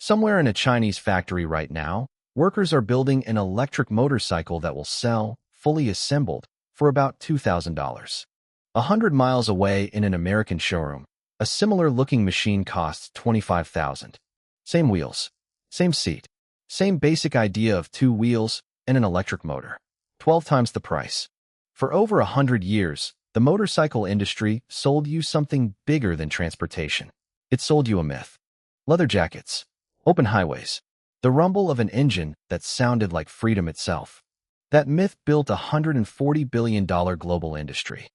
Somewhere in a Chinese factory right now, workers are building an electric motorcycle that will sell, fully assembled, for about $2,000. 100 miles away in an American showroom, a similar-looking machine costs $25,000. Same wheels, same seat, same basic idea of two wheels and an electric motor. 12 times the price. For over 100 years, the motorcycle industry sold you something bigger than transportation. It sold you a myth. Leather jackets, open highways, the rumble of an engine that sounded like freedom itself. That myth built a $140 billion global industry.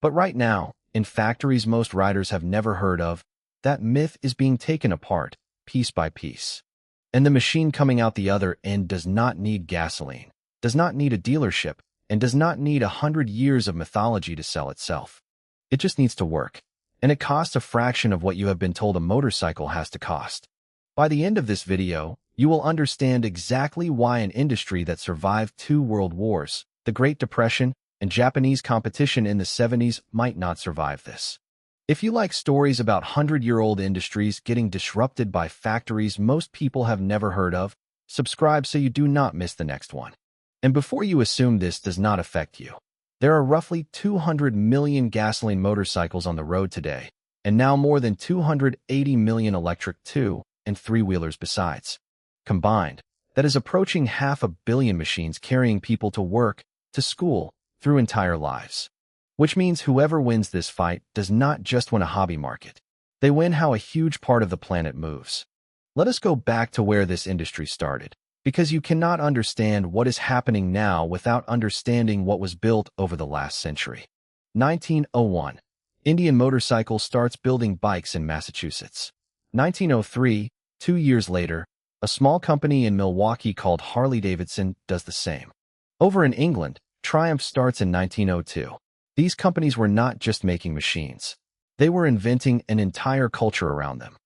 But right now, in factories most riders have never heard of, that myth is being taken apart, piece by piece. And the machine coming out the other end does not need gasoline, does not need a dealership, and does not need 100 years of mythology to sell itself. It just needs to work. And it costs a fraction of what you have been told a motorcycle has to cost. By the end of this video, you will understand exactly why an industry that survived 2 world wars, the Great Depression, and Japanese competition in the 70s might not survive this. If you like stories about 100-year-old industries getting disrupted by factories most people have never heard of, subscribe so you do not miss the next one. And before you assume this does not affect you, there are roughly 200 million gasoline motorcycles on the road today, and now more than 280 million electric 2- and 3-wheelers besides. Combined, that is approaching 500 million machines carrying people to work, to school, through entire lives. Which means whoever wins this fight does not just win a hobby market. They win how a huge part of the planet moves. Let us go back to where this industry started, because you cannot understand what is happening now without understanding what was built over the last century. 1901. Indian Motorcycle starts building bikes in Massachusetts. 1903, 2 years later, a small company in Milwaukee called Harley-Davidson does the same. Over in England, Triumph starts in 1902. These companies were not just making machines. They were inventing an entire culture around them.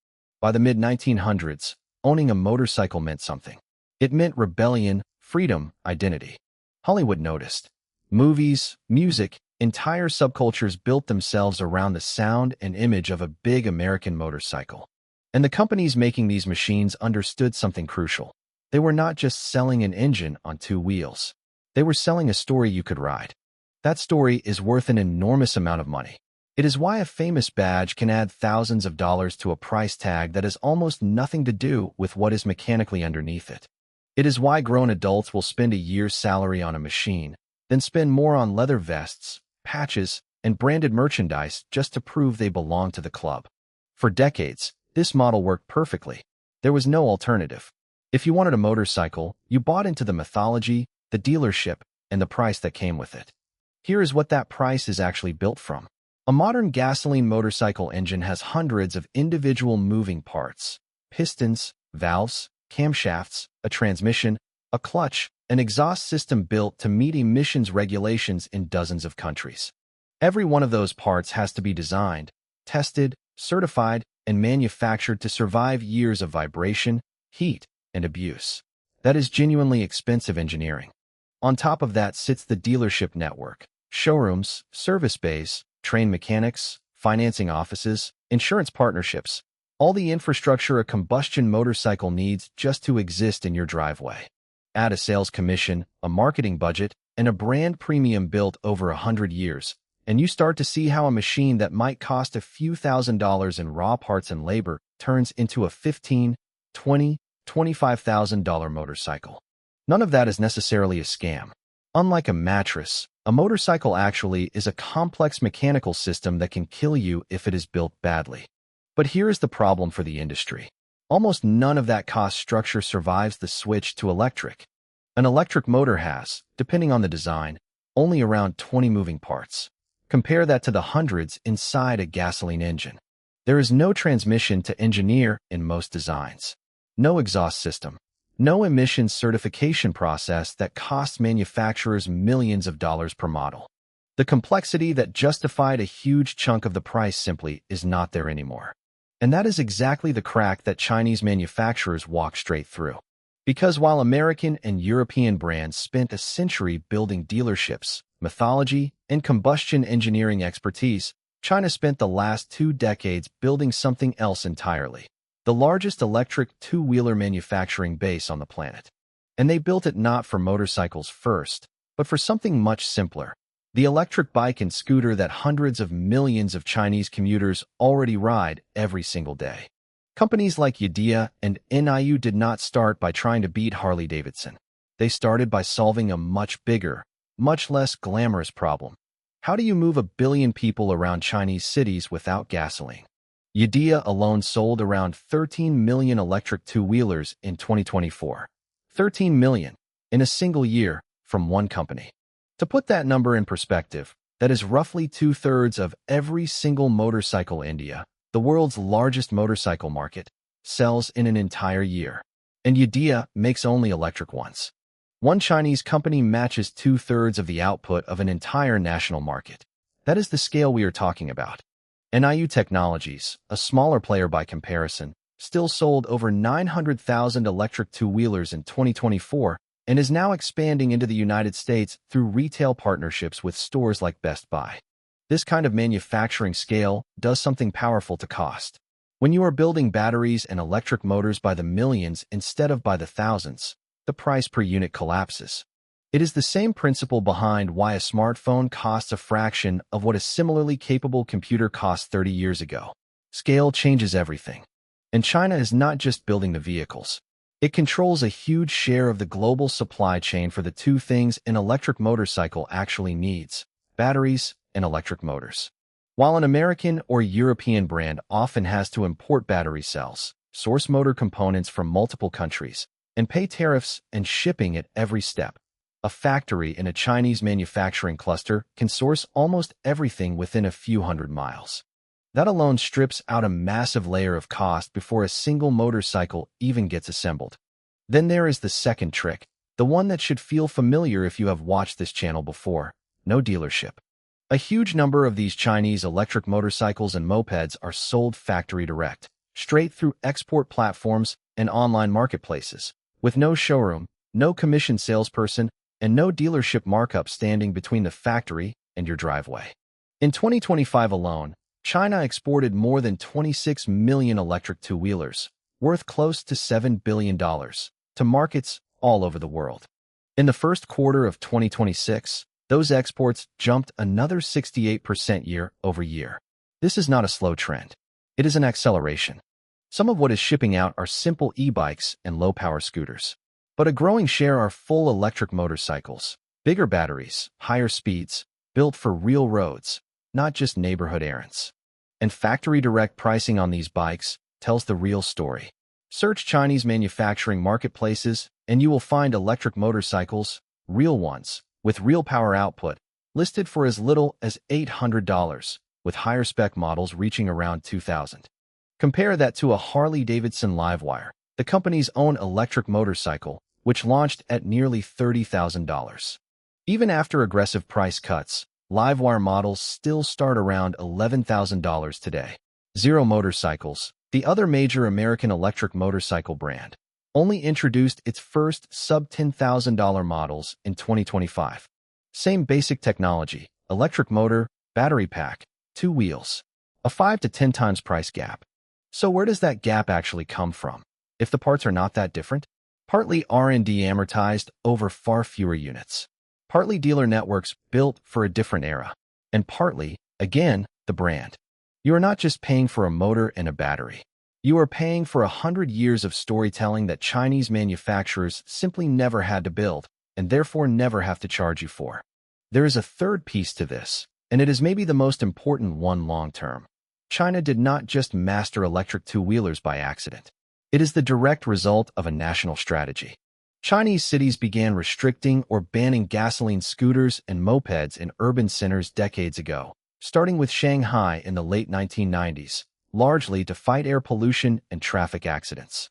By the mid-1900s, owning a motorcycle meant something. It meant rebellion, freedom, identity. Hollywood noticed. Movies, music, entire subcultures built themselves around the sound and image of a big American motorcycle. And the companies making these machines understood something crucial. They were not just selling an engine on 2 wheels. They were selling a story you could ride. That story is worth an enormous amount of money. It is why a famous badge can add thousands of dollars to a price tag that has almost nothing to do with what is mechanically underneath it. It is why grown adults will spend a year's salary on a machine, then spend more on leather vests, patches, and branded merchandise just to prove they belong to the club. For decades, this model worked perfectly. There was no alternative. If you wanted a motorcycle, you bought into the mythology, the dealership, and the price that came with it. Here is what that price is actually built from. A modern gasoline motorcycle engine has hundreds of individual moving parts: pistons, valves, camshafts, a transmission, a clutch, an exhaust system built to meet emissions regulations in dozens of countries. Every one of those parts has to be designed, tested, certified, and manufactured to survive years of vibration, heat, and abuse. That is genuinely expensive engineering. On top of that sits the dealership network: showrooms, service bays, trained mechanics, financing offices, insurance partnerships, all the infrastructure a combustion motorcycle needs just to exist in your driveway. Add a sales commission, a marketing budget, and a brand premium built over 100 years, and you start to see how a machine that might cost a few $1,000s in raw parts and labor turns into a $15,000, $20,000, $25,000 motorcycle. None of that is necessarily a scam. Unlike a mattress, a motorcycle actually is a complex mechanical system that can kill you if it is built badly. But here is the problem for the industry. Almost none of that cost structure survives the switch to electric. An electric motor has, depending on the design, only around 20 moving parts. Compare that to the hundreds inside a gasoline engine. There is no transmission to engineer in most designs. No exhaust system. No emissions certification process that costs manufacturers millions of dollars per model. The complexity that justified a huge chunk of the price simply is not there anymore. And that is exactly the crack that Chinese manufacturers walk straight through. Because while American and European brands spent a century building dealerships, mythology, and combustion engineering expertise, China spent the last 2 decades building something else entirely: the largest electric two-wheeler manufacturing base on the planet. And they built it not for motorcycles first, but for something much simpler: the electric bike and scooter that hundreds of millions of Chinese commuters already ride every single day. Companies like Yidea and NIU did not start by trying to beat Harley-Davidson. They started by solving a much bigger, much less glamorous problem. How do you move 1 billion people around Chinese cities without gasoline? Yidea alone sold around 13 million electric two-wheelers in 2024. 13 million in a single year from one company. To put that number in perspective, that is roughly 2/3 of every single motorcycle India, the world's largest motorcycle market, sells in an entire year. And Yidea makes only electric ones. One Chinese company matches 2/3 of the output of an entire national market. That is the scale we are talking about. NIU Technologies, a smaller player by comparison, still sold over 900,000 electric two-wheelers in 2024 and is now expanding into the United States through retail partnerships with stores like Best Buy. This kind of manufacturing scale does something powerful to cost. When you are building batteries and electric motors by the millions instead of by the thousands, the price per unit collapses. It is the same principle behind why a smartphone costs a fraction of what a similarly capable computer cost 30 years ago. Scale changes everything. And China is not just building the vehicles. It controls a huge share of the global supply chain for the two things an electric motorcycle actually needs: batteries and electric motors. While an American or European brand often has to import battery cells, source motor components from multiple countries, and pay tariffs and shipping at every step, a factory in a Chinese manufacturing cluster can source almost everything within a few hundred miles. That alone strips out a massive layer of cost before a single motorcycle even gets assembled. Then there is the second trick, the one that should feel familiar if you have watched this channel before: no dealership. A huge number of these Chinese electric motorcycles and mopeds are sold factory direct, straight through export platforms and online marketplaces, with no showroom, no commissioned salesperson, and no dealership markup standing between the factory and your driveway. In 2025 alone, China exported more than 26 million electric two-wheelers, worth close to $7 billion, to markets all over the world. In the first quarter of 2026, those exports jumped another 68% year over year. This is not a slow trend. It is an acceleration. Some of what is shipping out are simple e-bikes and low-power scooters. But a growing share are full electric motorcycles, bigger batteries, higher speeds, built for real roads, not just neighborhood errands. And factory direct pricing on these bikes tells the real story. Search Chinese manufacturing marketplaces, and you will find electric motorcycles, real ones, with real power output, listed for as little as $800, with higher spec models reaching around $2,000. Compare that to a Harley-Davidson Livewire, the company's own electric motorcycle, which launched at nearly $30,000. Even after aggressive price cuts, Livewire models still start around $11,000 today. Zero Motorcycles, the other major American electric motorcycle brand, only introduced its first sub-$10,000 models in 2025. Same basic technology: electric motor, battery pack, two wheels. A 5 to 10 times price gap. So where does that gap actually come from, if the parts are not that different? Partly R&D amortized over far fewer units. Partly dealer networks built for a different era. And partly, again, the brand. You are not just paying for a motor and a battery. You are paying for 100 years of storytelling that Chinese manufacturers simply never had to build, and therefore never have to charge you for. There is a third piece to this, and it is maybe the most important one long-term. China did not just master electric two-wheelers by accident. It is the direct result of a national strategy. Chinese cities began restricting or banning gasoline scooters and mopeds in urban centers decades ago, starting with Shanghai in the late 1990s, largely to fight air pollution and traffic accidents.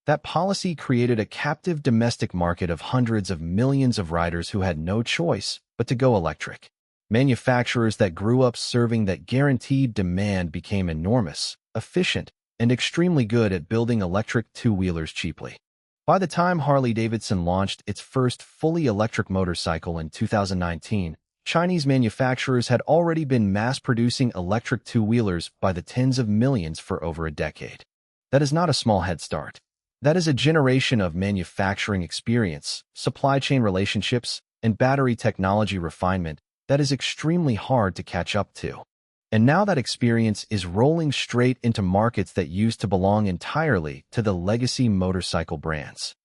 That policy created a captive domestic market of hundreds of millions of riders who had no choice but to go electric. Manufacturers that grew up serving that guaranteed demand became enormous, efficient, and extremely good at building electric two-wheelers cheaply. By the time Harley-Davidson launched its first fully electric motorcycle in 2019, Chinese manufacturers had already been mass-producing electric two-wheelers by the tens of millions for over a decade. That is not a small head start. That is a generation of manufacturing experience, supply chain relationships, and battery technology refinement that is extremely hard to catch up to. And now that experience is rolling straight into markets that used to belong entirely to the legacy motorcycle brands.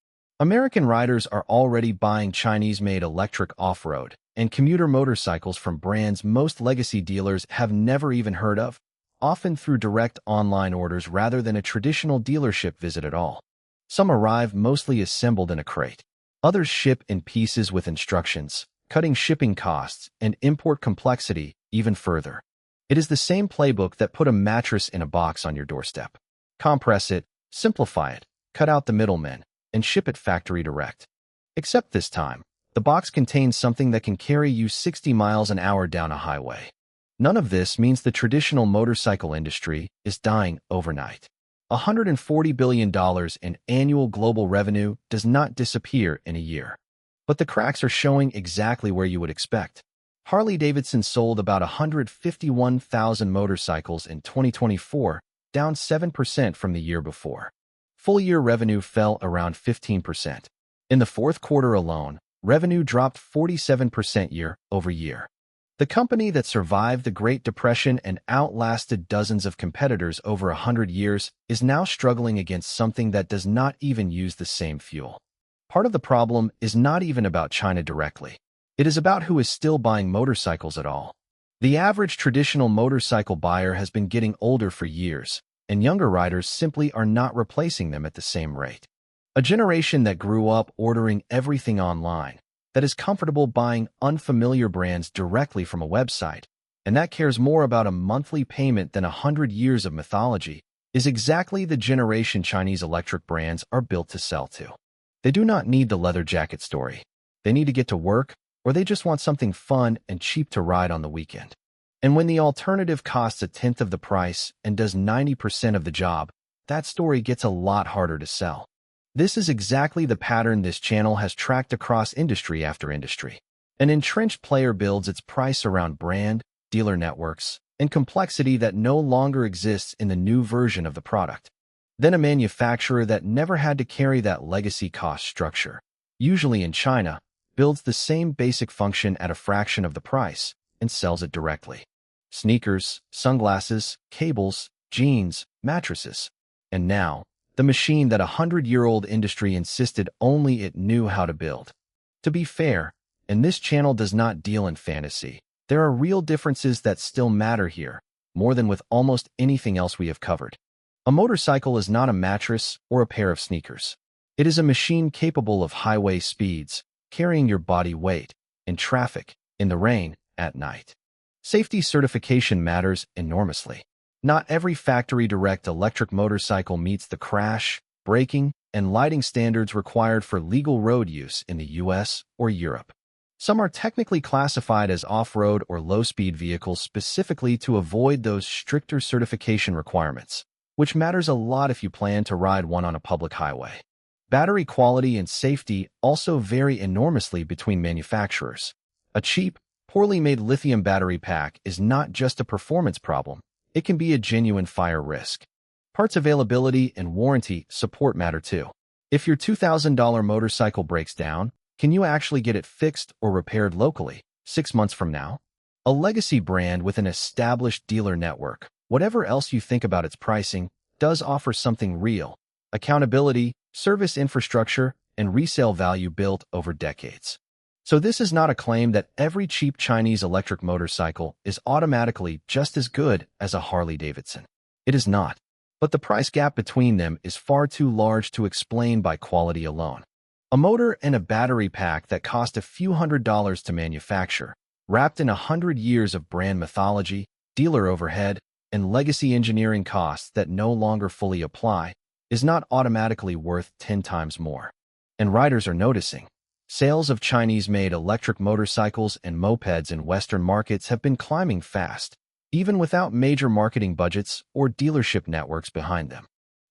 American riders are already buying Chinese-made electric off-road and commuter motorcycles from brands most legacy dealers have never even heard of, often through direct online orders rather than a traditional dealership visit at all. Some arrive mostly assembled in a crate. Others ship in pieces with instructions, cutting shipping costs and import complexity even further. It is the same playbook that put a mattress in a box on your doorstep. Compress it, simplify it, cut out the middlemen, and ship it factory direct. Except this time, the box contains something that can carry you 60 miles an hour down a highway. None of this means the traditional motorcycle industry is dying overnight. $140 billion in annual global revenue does not disappear in a year. But the cracks are showing exactly where you would expect. Harley-Davidson sold about 151,000 motorcycles in 2024, down 7% from the year before. Full-year revenue fell around 15%. In the fourth quarter alone, revenue dropped 47% year-over-year. The company that survived the Great Depression and outlasted dozens of competitors over 100 years is now struggling against something that does not even use the same fuel. Part of the problem is not even about China directly. It is about who is still buying motorcycles at all. The average traditional motorcycle buyer has been getting older for years, and younger riders simply are not replacing them at the same rate. A generation that grew up ordering everything online, that is comfortable buying unfamiliar brands directly from a website, and that cares more about a monthly payment than 100 years of mythology, is exactly the generation Chinese electric brands are built to sell to. They do not need the leather jacket story. They need to get to work, or they just want something fun and cheap to ride on the weekend. And when the alternative costs a tenth of the price and does 90% of the job, that story gets a lot harder to sell. This is exactly the pattern this channel has tracked across industry after industry. An entrenched player builds its price around brand, dealer networks, and complexity that no longer exists in the new version of the product. Then a manufacturer that never had to carry that legacy cost structure, usually in China, builds the same basic function at a fraction of the price and sells it directly. Sneakers, sunglasses, cables, jeans, mattresses. And now, the machine that 100-year-old industry insisted only it knew how to build. To be fair, and this channel does not deal in fantasy, there are real differences that still matter here, more than with almost anything else we have covered. A motorcycle is not a mattress or a pair of sneakers. It is a machine capable of highway speeds, carrying your body weight, in traffic, in the rain, at night. Safety certification matters enormously. Not every factory-direct electric motorcycle meets the crash, braking, and lighting standards required for legal road use in the US or Europe. Some are technically classified as off-road or low-speed vehicles specifically to avoid those stricter certification requirements, which matters a lot if you plan to ride one on a public highway. Battery quality and safety also vary enormously between manufacturers. A cheap, poorly made lithium battery pack is not just a performance problem. It can be a genuine fire risk. Parts availability and warranty support matter too. If your $2,000 motorcycle breaks down, can you actually get it fixed or repaired locally 6 months from now? A legacy brand with an established dealer network, whatever else you think about its pricing, does offer something real: accountability, service infrastructure, and resale value built over decades. So this is not a claim that every cheap Chinese electric motorcycle is automatically just as good as a Harley-Davidson. It is not. But the price gap between them is far too large to explain by quality alone. A motor and a battery pack that cost a few $100s to manufacture, wrapped in 100 years of brand mythology, dealer overhead, and legacy engineering costs that no longer fully apply, is not automatically worth 10 times more. And riders are noticing. Sales of Chinese-made electric motorcycles and mopeds in Western markets have been climbing fast, even without major marketing budgets or dealership networks behind them.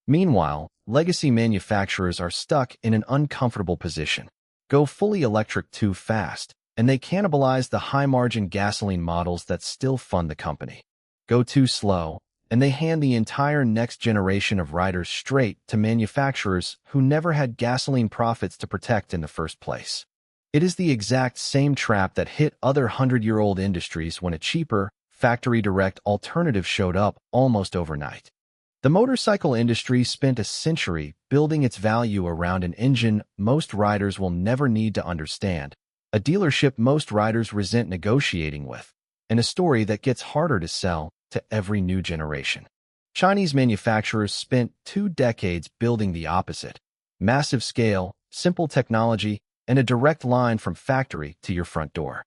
Meanwhile, legacy manufacturers are stuck in an uncomfortable position. Go fully electric too fast, and they cannibalize the high-margin gasoline models that still fund the company. Go too slow, and they hand the entire next generation of riders straight to manufacturers who never had gasoline profits to protect in the first place. It is the exact same trap that hit other 100-year-old industries when a cheaper, factory-direct alternative showed up almost overnight. The motorcycle industry spent a century building its value around an engine most riders will never need to understand, a dealership most riders resent negotiating with, and a story that gets harder to sell to every new generation. Chinese manufacturers spent 2 decades building the opposite: massive scale, simple technology, and a direct line from factory to your front door.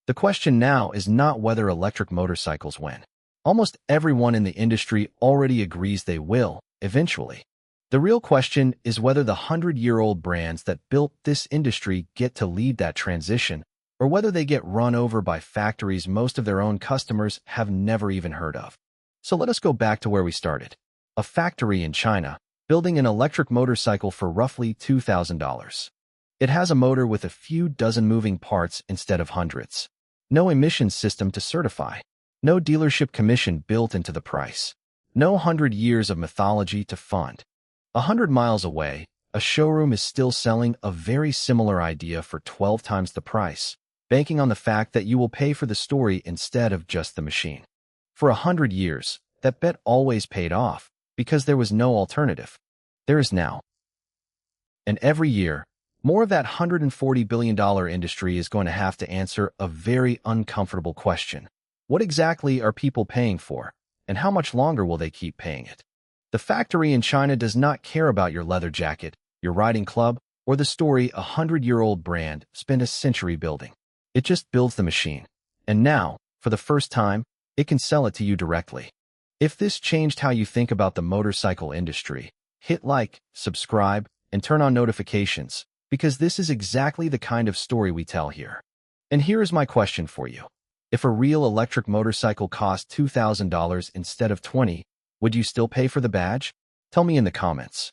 The question now is not whether electric motorcycles win. Almost everyone in the industry already agrees they will, eventually. The real question is whether the 100-year-old brands that built this industry get to lead that transition, or whether they get run over by factories most of their own customers have never even heard of. So let us go back to where we started. A factory in China, building an electric motorcycle for roughly $2,000. It has a motor with a few dozen moving parts instead of hundreds. No emissions system to certify. No dealership commission built into the price. No 100 years of mythology to fund. 100 miles away, a showroom is still selling a very similar idea for 12 times the price, banking on the fact that you will pay for the story instead of just the machine. For 100 years, that bet always paid off because there was no alternative. There is now. And every year, more of that $140 billion industry is going to have to answer a very uncomfortable question. What exactly are people paying for, and how much longer will they keep paying it? The factory in China does not care about your leather jacket, your riding club, or the story a 100-year-old brand spent a century building. It just builds the machine. And now, for the first time, it can sell it to you directly. If this changed how you think about the motorcycle industry, hit like, subscribe, and turn on notifications, because this is exactly the kind of story we tell here. And here is my question for you. If a real electric motorcycle cost $2,000 instead of $20,000, would you still pay for the badge? Tell me in the comments.